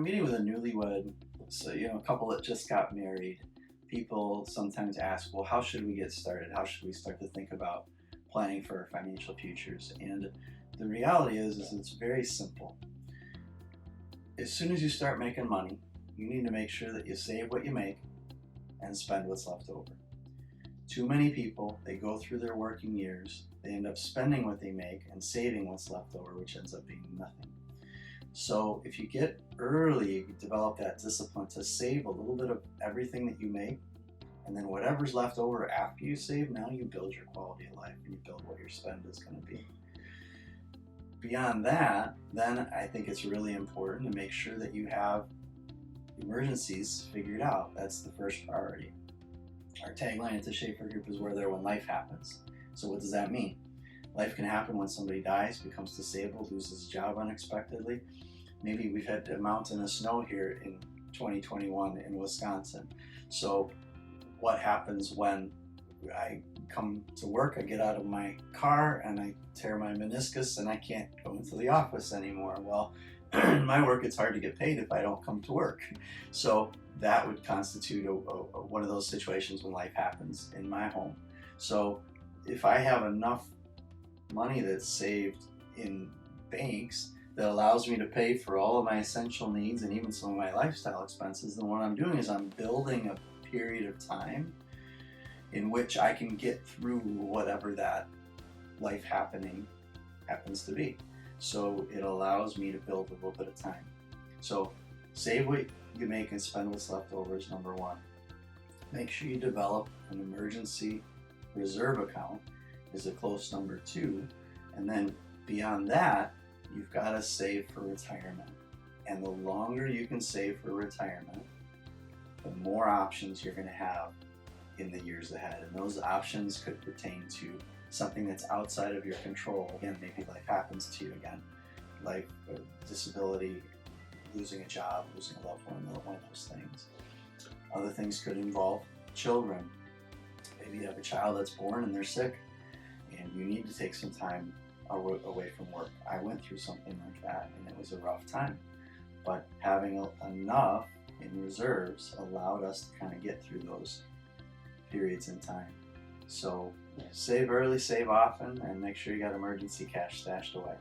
meeting with a newlywed, so a couple that just got married, people sometimes ask, well, how should we get started? How should we start to think about planning for our financial futures? And the reality is it's very simple. As soon as you start making money, you need to make sure that you save what you make and spend what's left over. Too many people, they go through their working years, they end up spending what they make and saving what's left over, which ends up being nothing. So if you get early, you develop that discipline to save a little bit of everything that you make, and then whatever's left over after you save, now you build your quality of life and you build what your spend is going to be. Beyond that, then I think it's really important to make sure that you have emergencies figured out. That's the first priority. Our tagline at the Schaefer Group is "We're there when life happens." So what does that mean? Life can happen when somebody dies, becomes disabled, loses a job unexpectedly. Maybe we've had a mountain of snow here in 2021 in Wisconsin. So what happens when I come to work, I get out of my car and I tear my meniscus and I can't go into the office anymore? Well, in my work, it's hard to get paid if I don't come to work. So that would constitute one of those situations when life happens in my home. So if I have enough money that's saved in banks that allows me to pay for all of my essential needs and even some of my lifestyle expenses, then what I'm doing is I'm building a period of time in which I can get through whatever that life happening happens to be. So it allows me to build a little bit of time. So save what you make and spend what's left over is number one. Make sure you develop an emergency reserve account is a close number two. And then beyond that, you've got to save for retirement. And the longer you can save for retirement, the more options you're going to have in the years ahead. And those options could pertain to something that's outside of your control. Again, maybe life happens to you again. Life, disability, losing a job, losing a loved one of those things. Other things could involve children. Maybe you have a child that's born and they're sick and you need to take some time away from work. I went through something like that and it was a rough time. But having enough in reserves allowed us to kind of get through those periods in time. So save early, save often, and make sure you got emergency cash stashed away.